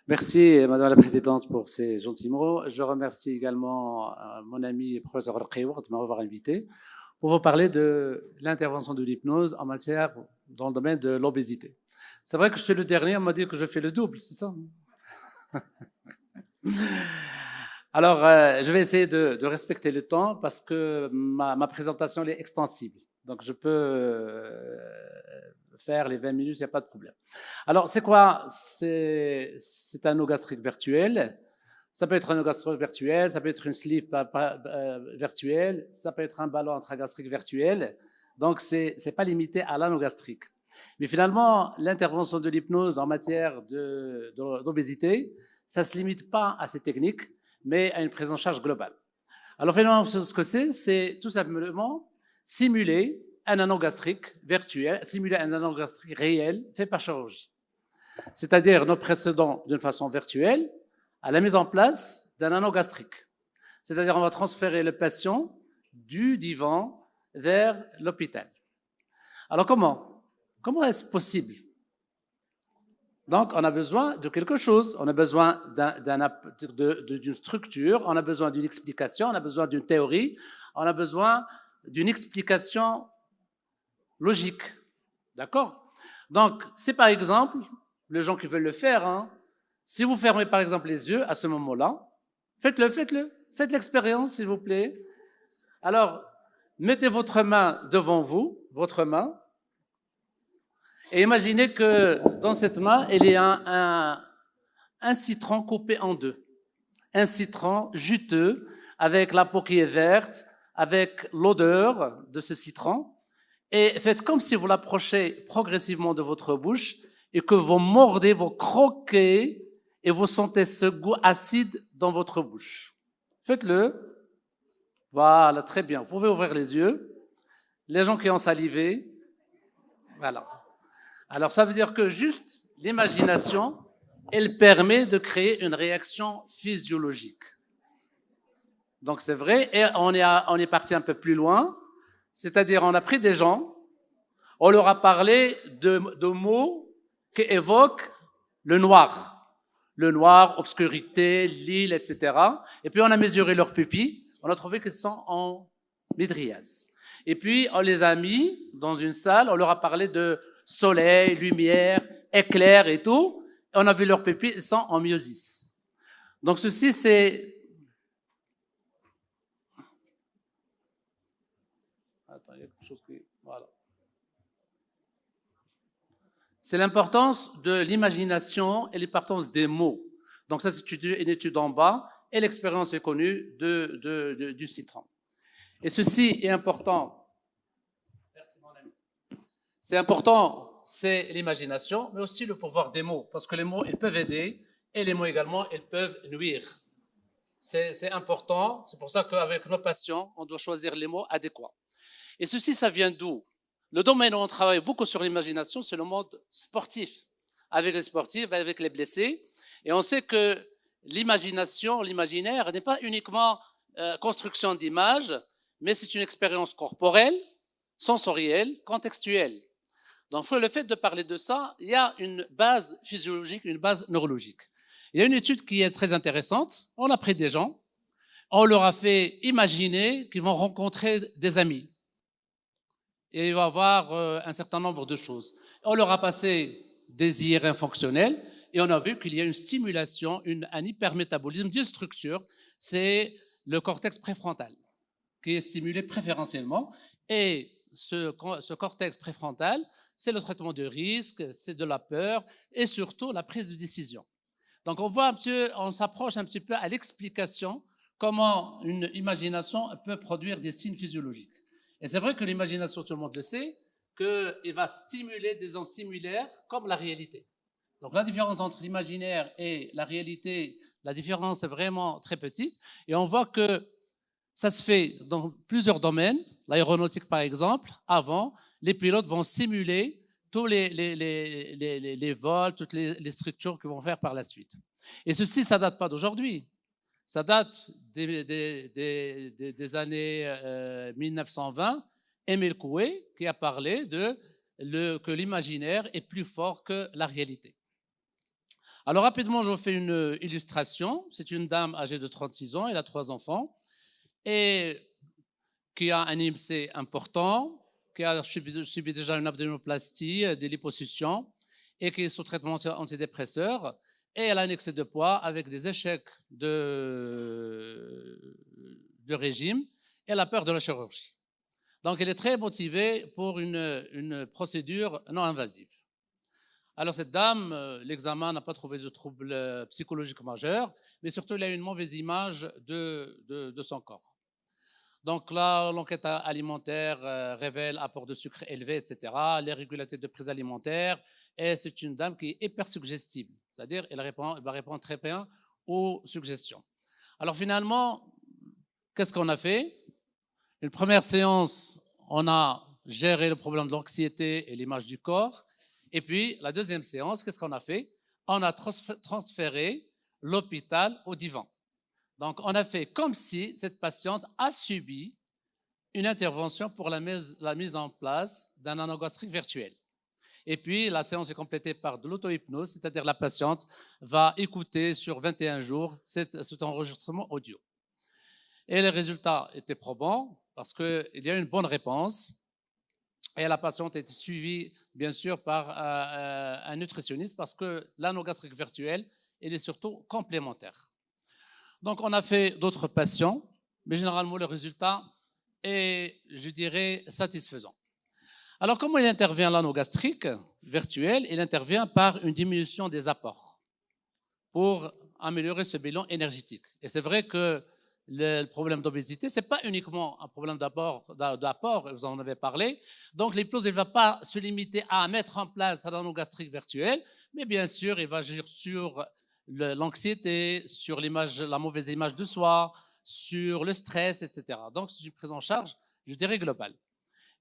Merci, Madame la Présidente, pour ces gentils mots. Je remercie également mon ami professeur Al-Qiwa de m'avoir invité pour vous parler de l'intervention de l'hypnose en matière dans le domaine de l'obésité. C'est vrai que je suis le dernier, on m'a dit que je fais le double, c'est ça? Alors, je vais essayer de respecter le temps parce que ma présentation elle est extensible. Donc, je peux faire les 20 minutes, il n'y a pas de problème. Alors, c'est quoi? C'est un anneau gastrique virtuel. Ça peut être un anneau gastrique virtuel, ça peut être une sleeve virtuelle, ça peut être un ballon intragastrique virtuel. Donc, ce n'est pas limité à l'anneau gastrique. Mais finalement, l'intervention de l'hypnose en matière d'obésité, ça ne se limite pas à ces techniques, mais à une prise en charge globale. Alors, finalement, ce que c'est tout simplement simuler un anneau gastrique virtuel, simuler un anneau gastrique réel fait par chirurgie. C'est-à-dire, nous procédons d'une façon virtuelle à la mise en place d'un anneau gastrique. C'est-à-dire, on va transférer le patient du divan vers l'hôpital. Alors, comment est-ce possible? Donc, on a besoin de quelque chose, on a besoin d'une structure, on a besoin d'une explication, on a besoin d'une théorie, on a besoin d'une explication logique. D'accord? Donc, c'est par exemple, les gens qui veulent le faire, hein, si vous fermez par exemple les yeux à ce moment-là, faites-le, faites l'expérience s'il vous plaît. Alors, mettez votre main devant vous, votre main, et imaginez que dans cette main, il y a un citron coupé en deux. Un citron juteux, avec la peau qui est verte, avec l'odeur de ce citron. Et faites comme si vous l'approchez progressivement de votre bouche et que vous mordez, vous croquez et vous sentez ce goût acide dans votre bouche. Faites-le. Voilà, très bien. Vous pouvez ouvrir les yeux. Les gens qui ont salivé, voilà. Alors, ça veut dire que juste l'imagination, elle permet de créer une réaction physiologique. Donc, c'est vrai. Et on est parti un peu plus loin. C'est-à-dire, on a pris des gens, on leur a parlé de mots qui évoquent le noir. Le noir, obscurité, l'île, etc. Et puis, on a mesuré leurs pupilles. On a trouvé qu'ils sont en mydriase. Et puis, on les a mis dans une salle, on leur a parlé de soleil, lumière, éclair et tout. Et on a vu leurs pupilles, ils sont en myosis. Donc, ceci, c'est... Attends, il y a quelque chose qui... Voilà. C'est l'importance de l'imagination et l'importance des mots. Donc, ça, c'est une étude en bas et l'expérience est connue du citron. Et ceci est important. Merci, mon ami. C'est important, c'est l'imagination, mais aussi le pouvoir des mots, parce que les mots, ils peuvent aider, et les mots également, ils peuvent nuire. C'est important, c'est pour ça qu'avec nos patients, on doit choisir les mots adéquats. Et ceci, ça vient d'où? Le domaine où on travaille beaucoup sur l'imagination, c'est le monde sportif, avec les sportifs, avec les blessés, et on sait que l'imagination, l'imaginaire n'est pas uniquement construction d'images, mais c'est une expérience corporelle, sensorielle, contextuelle. Donc, le fait de parler de ça, il y a une base physiologique, une base neurologique. Il y a une étude qui est très intéressante. On a pris des gens, on leur a fait imaginer qu'ils vont rencontrer des amis. Et il va y avoir un certain nombre de choses. On leur a passé des IRM fonctionnels et on a vu qu'il y a une stimulation, un hypermétabolisme d'une structure, c'est le cortex préfrontal qui est stimulé préférentiellement. Et ce cortex préfrontal, c'est le traitement de risque, c'est de la peur et surtout la prise de décision. Donc on s'approche un petit peu à l'explication comment une imagination peut produire des signes physiologiques. Et c'est vrai que l'imagination, tout le monde le sait, qu'il va stimuler des zones similaires comme la réalité. Donc la différence entre l'imaginaire et la réalité, la différence est vraiment très petite. Et on voit que ça se fait dans plusieurs domaines. L'aéronautique, par exemple, avant, les pilotes vont simuler tous les vols, toutes les structures qu'ils vont faire par la suite. Et ceci, ça ne date pas d'aujourd'hui. Ça date des années 1920. Émile Coué qui a parlé que l'imaginaire est plus fort que la réalité. Alors rapidement, je vous fais une illustration. C'est une dame âgée de 36 ans, elle a 3 enfants et qui a un IMC important, qui a subi déjà une abdominoplastie, des liposuctions et qui est sous traitement antidépresseur. Et elle a un excès de poids avec des échecs de régime. Elle a peur de la chirurgie. Donc, elle est très motivée pour une procédure non invasive. Alors, cette dame, l'examen n'a pas trouvé de troubles psychologiques majeurs, mais surtout, elle a une mauvaise image de son corps. Donc là, l'enquête alimentaire révèle apport de sucre élevé, etc., l'irrégularité de prise alimentaire, et c'est une dame qui est hyper suggestible, c'est-à-dire elle va répondre très bien aux suggestions. Alors finalement, qu'est-ce qu'on a fait? Une première séance, on a géré le problème de l'anxiété et l'image du corps, et puis la deuxième séance, qu'est-ce qu'on a fait? On a transféré l'hôpital au divan. Donc, on a fait comme si cette patiente a subi une intervention pour la mise en place d'un anogastrique virtuel. Et puis, la séance est complétée par de l'auto-hypnose, c'est-à-dire la patiente va écouter sur 21 jours cet enregistrement audio. Et les résultats étaient probants parce qu'il y a une bonne réponse. Et la patiente a été suivie, bien sûr, par un nutritionniste parce que l'anogastrique virtuel, il est surtout complémentaire. Donc, on a fait d'autres patients, mais généralement, le résultat est, je dirais, satisfaisant. Alors, comment il intervient l'anogastrique virtuel? Il intervient par une diminution des apports pour améliorer ce bilan énergétique. Et c'est vrai que le problème d'obésité, ce n'est pas uniquement un problème d'apport, vous en avez parlé. Donc, l'hypnose, il ne va pas se limiter à mettre en place l'anogastrique virtuel, mais bien sûr, il va agir sur l'anxiété, sur la mauvaise image de soi, sur le stress, etc. Donc, c'est une prise en charge, je dirais, globale.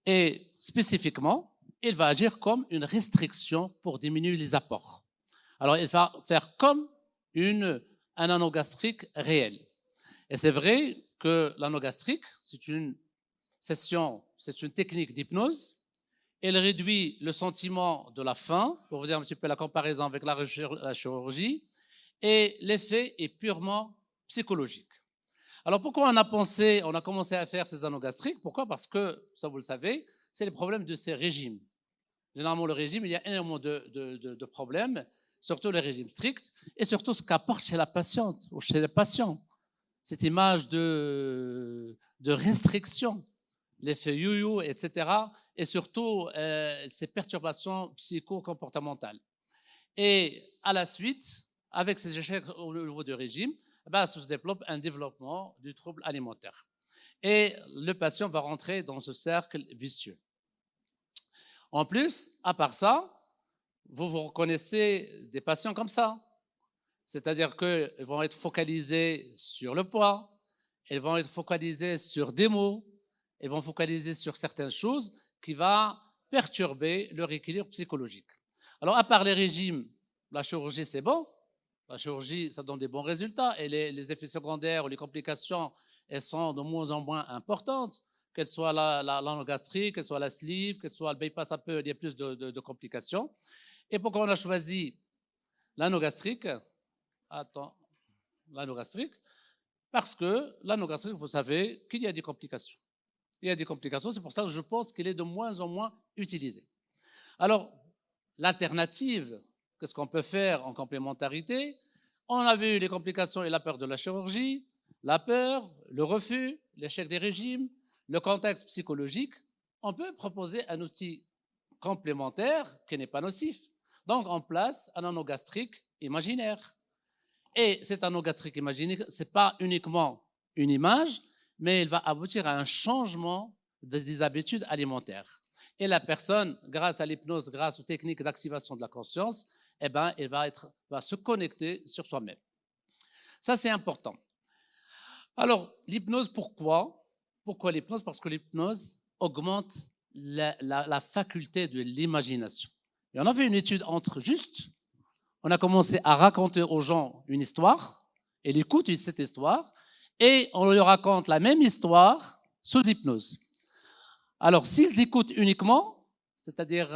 Et spécifiquement, il va agir comme une restriction pour diminuer les apports. Alors, il va faire comme un anogastrique réel. Et c'est vrai que l'anogastrique, c'est une technique d'hypnose. Elle réduit le sentiment de la faim, pour vous dire un petit peu la comparaison avec la chirurgie, et l'effet est purement psychologique. Alors pourquoi on a commencé à faire ces anogastriques? Pourquoi? Parce que, ça vous le savez, c'est le problème de ces régimes. Généralement, le régime, il y a énormément de problèmes, surtout les régimes stricts, et surtout ce qu'apporte chez la patiente ou chez les patients. Cette image de restriction, l'effet yo-yo, etc., et surtout ces perturbations psycho-comportementales. Et à la suite, avec ces échecs au niveau du régime, se développe un développement du trouble alimentaire. Et le patient va rentrer dans ce cercle vicieux. En plus, à part ça, vous reconnaissez des patients comme ça. C'est-à-dire qu'ils vont être focalisés sur le poids, ils vont être focalisés sur des mots, ils vont focaliser sur certaines choses qui vont perturber leur équilibre psychologique. Alors, à part les régimes, la chirurgie, c'est bon. La chirurgie, ça donne des bons résultats et les effets secondaires ou les complications, elles sont de moins en moins importantes, qu'elle soit l'anogastrique, qu'elle soit la sleeve, qu'elle soit le bypass, il y a plus de complications. Et pourquoi on a choisi l'anogastrique? L'anogastrique, parce que l'anogastrique, vous savez qu'il y a des complications. Il y a des complications, c'est pour ça que je pense qu'il est de moins en moins utilisé. Alors, l'alternative, qu'est-ce qu'on peut faire en complémentarité? On a vu les complications et la peur de la chirurgie, la peur, le refus, l'échec des régimes, le contexte psychologique. On peut proposer un outil complémentaire qui n'est pas nocif. Donc, on place un anogastrique imaginaire. Et cet anogastrique imaginaire, ce n'est pas uniquement une image, mais il va aboutir à un changement des habitudes alimentaires. Et la personne, grâce à l'hypnose, grâce aux techniques d'activation de la conscience, elle va se connecter sur soi-même. Ça, c'est important. Alors, l'hypnose, pourquoi? Pourquoi l'hypnose? Parce que l'hypnose augmente la faculté de l'imagination. Et on a fait une étude on a commencé à raconter aux gens une histoire, et ils écoutent cette histoire, et on leur raconte la même histoire sous hypnose. Alors, s'ils écoutent uniquement, c'est-à-dire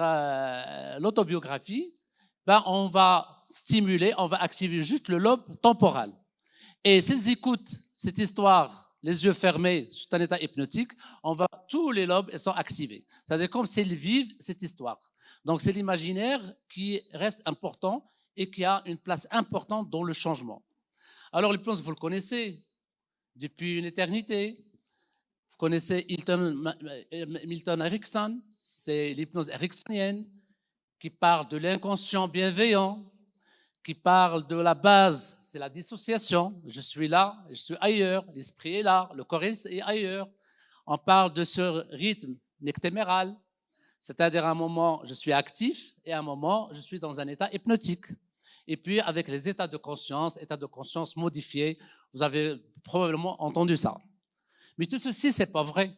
l'autobiographie, on va stimuler, on va activer juste le lobe temporal. Et s'ils écoutent cette histoire, les yeux fermés, c'est un état hypnotique, tous les lobes sont activés. C'est-à-dire comme s'ils vivent cette histoire. Donc c'est l'imaginaire qui reste important et qui a une place importante dans le changement. Alors l'hypnose, vous le connaissez depuis une éternité. Vous connaissez Milton Erickson, c'est l'hypnose ericksonienne qui parle de l'inconscient bienveillant, qui parle de la base, c'est la dissociation. Je suis là, je suis ailleurs, l'esprit est là, le corps est ailleurs. On parle de ce rythme nectéméral, c'est-à-dire à un moment, je suis actif et à un moment, je suis dans un état hypnotique. Et puis, avec les états de conscience modifiés, vous avez probablement entendu ça. Mais tout ceci, c'est pas vrai.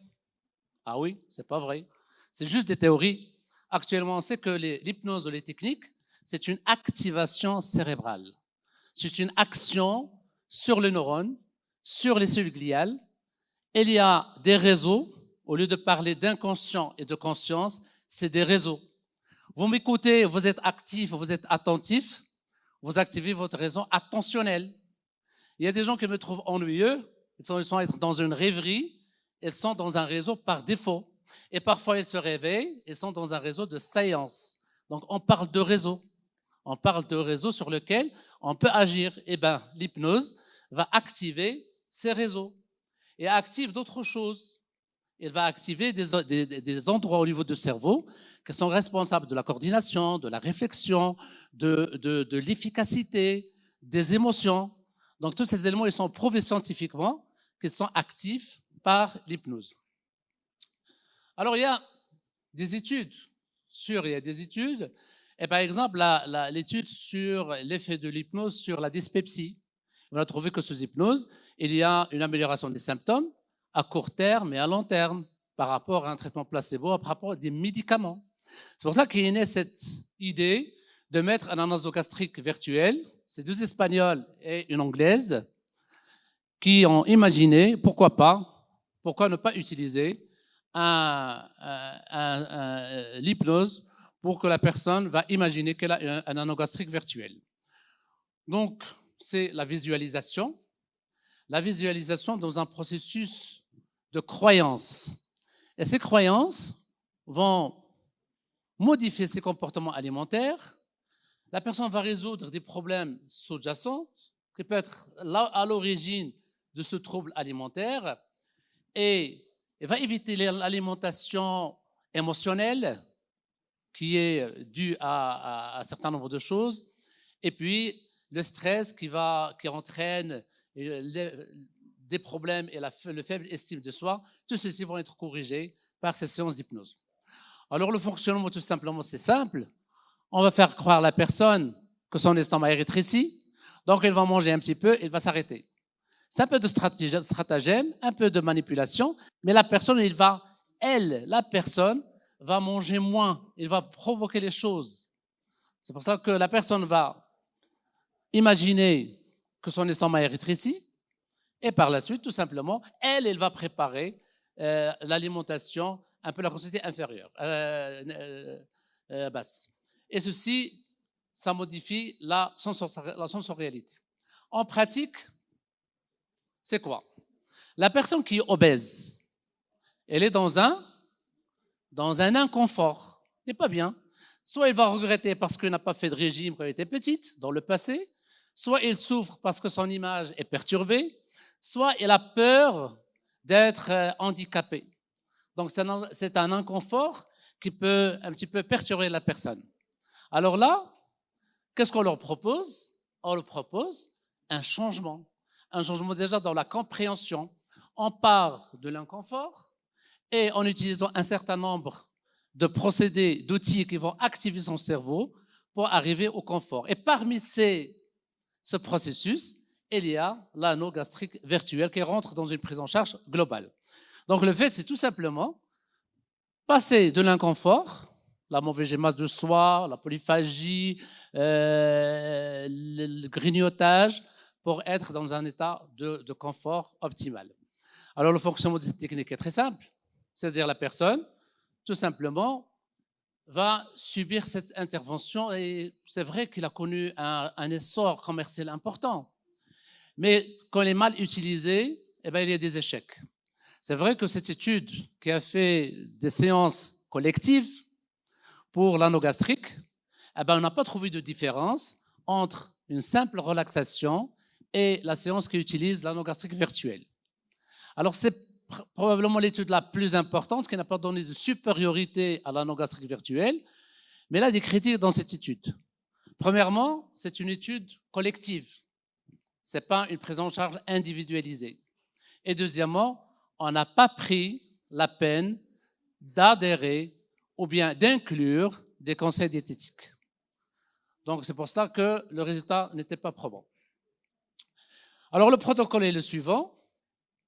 Ah oui, c'est pas vrai. C'est juste des théories. Actuellement, on sait que l'hypnose ou les techniques, c'est une activation cérébrale. C'est une action sur les neurones, sur les cellules gliales. Il y a des réseaux. Au lieu de parler d'inconscient et de conscience, c'est des réseaux. Vous m'écoutez, vous êtes actif, vous êtes attentif, vous activez votre réseau attentionnel. Il y a des gens qui me trouvent ennuyeux, ils sont être dans une rêverie, ils sont dans un réseau par défaut. Et parfois, ils se réveillent, ils sont dans un réseau de séance. Donc, on parle de réseau. On parle de réseau sur lequel on peut agir. Eh bien, l'hypnose va activer ces réseaux et active d'autres choses. Elle va activer des endroits au niveau du cerveau qui sont responsables de la coordination, de la réflexion, de l'efficacité, des émotions. Donc, tous ces éléments, ils sont prouvés scientifiquement qu'ils sont actifs par l'hypnose. Alors, il y a des études et par exemple, l'étude sur l'effet de l'hypnose sur la dyspepsie. On a trouvé que sous hypnose, il y a une amélioration des symptômes à court terme et à long terme par rapport à un traitement placebo, par rapport à des médicaments. C'est pour ça qu'il est né cette idée de mettre un nasogastrique virtuel. C'est deux Espagnols et une Anglaise qui ont imaginé, pourquoi ne pas utiliser l'hypnose pour que la personne va imaginer qu'elle a un nasogastrique virtuel. Donc, c'est la visualisation dans un processus de croyance. Et ces croyances vont modifier ses comportements alimentaires. La personne va résoudre des problèmes sous-jacents qui peuvent être à l'origine de ce trouble alimentaire et va éviter l'alimentation émotionnelle qui est due à un certain nombre de choses et puis le stress qui entraîne des problèmes et le faible estime de soi, tous ceci vont être corrigés par ces séances d'hypnose. Alors le fonctionnement, tout simplement, c'est simple. On va faire croire à la personne que son estomac est rétréci, donc elle va manger un petit peu, elle va s'arrêter. C'est un peu de stratagème, un peu de manipulation, mais la personne va manger moins, elle va provoquer les choses. C'est pour ça que la personne va imaginer que son estomac est rétréci, et par la suite, tout simplement, elle va préparer l'alimentation un peu la quantité inférieure, basse. Et ceci, ça modifie la sensorialité. En pratique, c'est quoi? La personne qui est obèse, elle est dans un inconfort. C'est pas bien. Soit elle va regretter parce qu'elle n'a pas fait de régime quand elle était petite, dans le passé, soit elle souffre parce que son image est perturbée, soit elle a peur d'être handicapée. Donc, c'est un inconfort qui peut un petit peu perturber la personne. Alors là, qu'est-ce qu'on leur propose? On leur propose un changement déjà dans la compréhension. On part de l'inconfort et en utilisant un certain nombre de procédés, d'outils qui vont activer son cerveau pour arriver au confort. Et parmi ce processus, il y a l'anneau gastrique virtuel qui rentre dans une prise en charge globale. Donc le fait, c'est tout simplement passer de l'inconfort, la mauvaise masse de soi, la polyphagie, le grignotage, pour être dans un état de confort optimal. Alors le fonctionnement de cette technique est très simple, c'est-à-dire la personne, tout simplement, va subir cette intervention et c'est vrai qu'il a connu un essor commercial important. Mais quand elle est mal utilisée, eh bien, il y a des échecs. C'est vrai que cette étude qui a fait des séances collectives pour l'anneau gastrique, eh bien, on n'a pas trouvé de différence entre une simple relaxation et la séance qui utilise l'anneau gastrique virtuel. Alors, c'est probablement l'étude la plus importante, qui n'a pas donné de supériorité à l'anneau gastrique virtuel, mais il y a des critiques dans cette étude. Premièrement, c'est une étude collective. Ce n'est pas une prise en charge individualisée. Et deuxièmement, on n'a pas pris la peine d'adhérer ou bien d'inclure des conseils diététiques. Donc, c'est pour cela que le résultat n'était pas probant. Alors, le protocole est le suivant.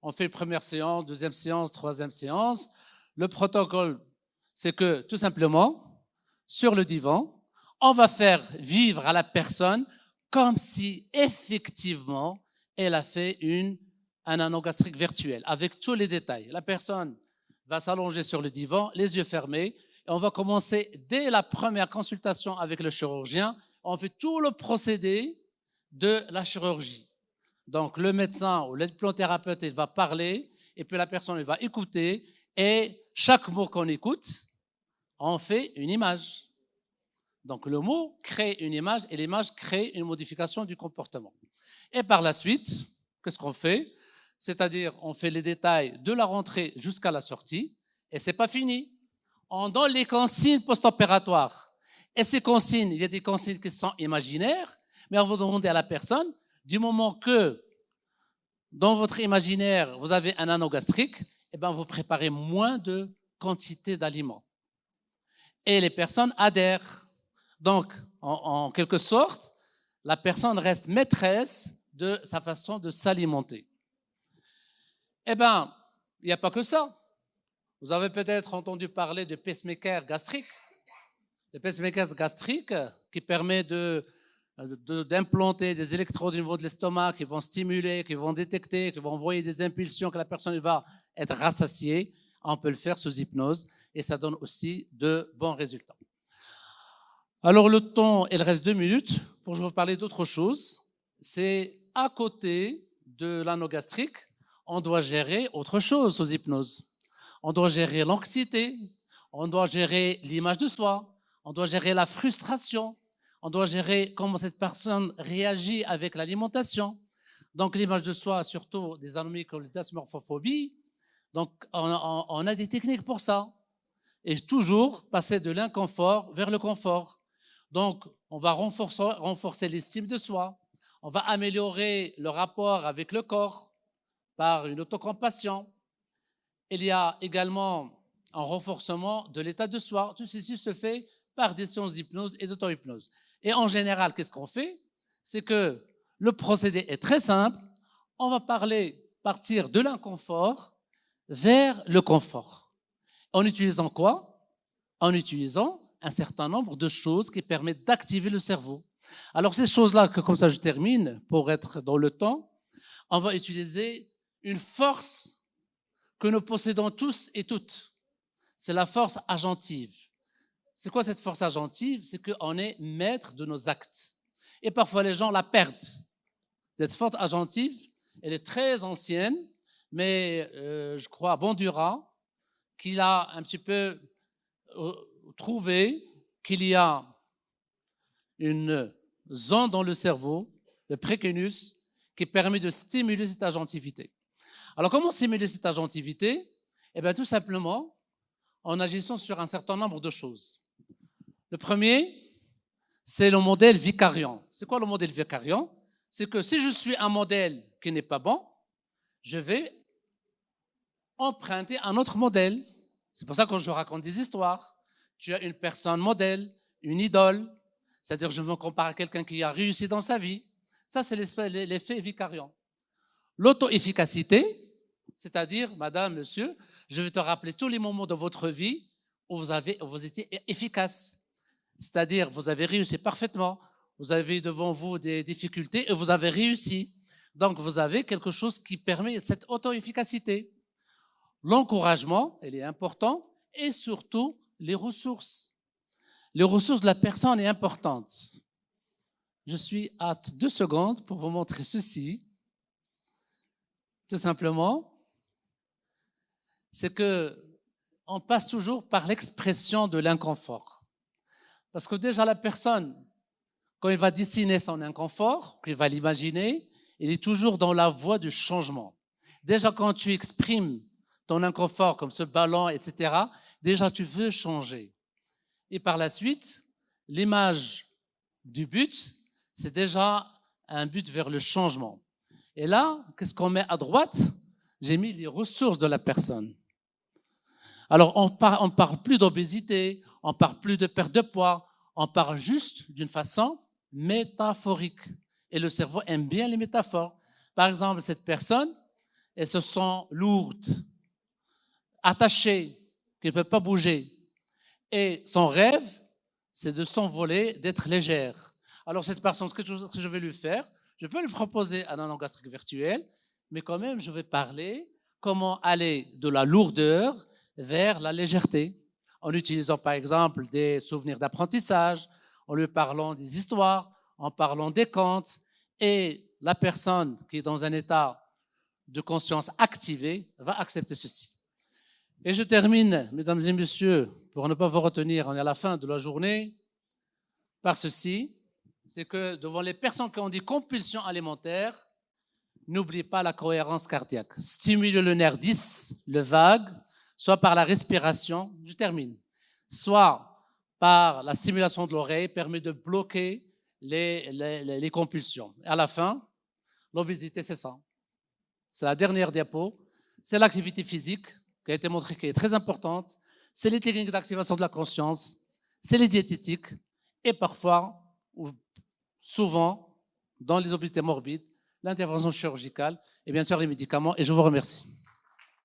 On fait une première séance, deuxième séance, troisième séance. Le protocole, c'est que, tout simplement, sur le divan, on va faire vivre à la personne comme si, effectivement, elle a fait un anneau gastrique virtuel, avec tous les détails. La personne va s'allonger sur le divan, les yeux fermés, et on va commencer dès la première consultation avec le chirurgien. On fait tout le procédé de la chirurgie. Donc, le médecin ou l'implantothérapeute, il va parler, et puis la personne, elle va écouter, et chaque mot qu'on écoute, on fait une image. Donc, le mot crée une image, et l'image crée une modification du comportement. Et par la suite, qu'est-ce qu'on fait? C'est-à-dire, on fait les détails de la rentrée jusqu'à la sortie, et c'est pas fini. On donne les consignes post-opératoires. Et ces consignes, il y a des consignes qui sont imaginaires, mais on va demander à la personne, du moment que dans votre imaginaire, vous avez un anneau gastrique, eh bien, vous préparez moins de quantité d'aliments. Et les personnes adhèrent. Donc, en quelque sorte, la personne reste maîtresse de sa façon de s'alimenter. Eh bien, il n'y a pas que ça. Vous avez peut-être entendu parler de pacemaker gastrique. Le pacemaker gastrique qui permet d'implanter des électrodes au niveau de l'estomac qui vont stimuler, qui vont détecter, qui vont envoyer des impulsions que la personne va être rassasiée. On peut le faire sous hypnose et ça donne aussi de bons résultats. Alors le temps, il reste 2 minutes pour vous parler d'autre chose. C'est à côté de l'anneau gastrique, on doit gérer autre chose sous hypnose. On doit gérer l'anxiété, on doit gérer l'image de soi, on doit gérer la frustration, on doit gérer comment cette personne réagit avec l'alimentation. Donc l'image de soi, surtout des anomalies comme la dysmorphophobie. Donc on a des techniques pour ça. Et toujours passer de l'inconfort vers le confort. Donc on va renforcer l'estime de soi, on va améliorer le rapport avec le corps par une autocompassion. Il y a également un renforcement de l'état de soi. Tout ceci se fait par des séances d'hypnose et d'auto-hypnose. Et en général, qu'est-ce qu'on fait? C'est que le procédé est très simple. On va partir de l'inconfort vers le confort. En utilisant quoi? En utilisant un certain nombre de choses qui permettent d'activer le cerveau. Alors ces choses-là, comme ça je termine, pour être dans le temps, on va utiliser une force que nous possédons tous et toutes. C'est la force agentive. C'est quoi cette force agentive? C'est qu'on est maître de nos actes. Et parfois les gens la perdent. Cette force agentive, elle est très ancienne, mais je crois à Bandura, qu'il a un petit peu trouvé qu'il y a une zone dans le cerveau, le précunus, qui permet de stimuler cette agentivité. Alors, comment stimuler cette agentivité? Eh bien, tout simplement, en agissant sur un certain nombre de choses. Le premier, c'est le modèle vicariant. C'est quoi le modèle vicariant? C'est que si je suis un modèle qui n'est pas bon, je vais emprunter un autre modèle. C'est pour ça que je raconte des histoires. Tu as une personne modèle, une idole, c'est-à-dire je me compare à quelqu'un qui a réussi dans sa vie. Ça, c'est l'effet vicariant. L'auto-efficacité, c'est-à-dire, madame, monsieur, je vais te rappeler tous les moments de votre vie où vous étiez efficace. C'est-à-dire, vous avez réussi parfaitement, vous avez devant vous des difficultés et vous avez réussi. Donc, vous avez quelque chose qui permet cette auto-efficacité. L'encouragement, il est important, et surtout les ressources. Les ressources de la personne est importante. Je suis à 2 secondes pour vous montrer ceci. Tout simplement, c'est que on passe toujours par l'expression de l'inconfort. Parce que déjà la personne, quand il va dessiner son inconfort, qu'il va l'imaginer, il est toujours dans la voie du changement. Déjà quand tu exprimes ton inconfort comme ce ballon, etc., déjà tu veux changer. Et par la suite, l'image du but, c'est déjà un but vers le changement. Et là, qu'est-ce qu'on met à droite? J'ai mis les ressources de la personne. Alors, on parle plus d'obésité, on parle plus de perte de poids, on parle juste d'une façon métaphorique. Et le cerveau aime bien les métaphores. Par exemple, cette personne, elle se sent lourde, attachée, qu'elle ne peut pas bouger. Et son rêve, c'est de s'envoler, d'être légère. Alors, cette personne, ce que je vais lui faire, je peux lui proposer un anneau gastrique virtuel, mais quand même, je vais parler comment aller de la lourdeur vers la légèreté, en utilisant par exemple des souvenirs d'apprentissage, en lui parlant des histoires, en parlant des contes, et la personne qui est dans un état de conscience activée va accepter ceci. Et je termine, mesdames et messieurs, pour ne pas vous retenir, on est à la fin de la journée, par ceci, c'est que devant les personnes qui ont des compulsions alimentaires, n'oubliez pas la cohérence cardiaque. Stimulez le nerf 10, le vague, soit par la respiration, je termine, soit par la stimulation de l'oreille, permet de bloquer les compulsions. Et à la fin, l'obésité, c'est ça. C'est la dernière diapo. C'est l'activité physique qui a été montrée qui est très importante. C'est les techniques d'activation de la conscience. C'est les diététiques. Et parfois, ou souvent, dans les obésités morbides, l'intervention chirurgicale et bien sûr les médicaments. Et je vous remercie.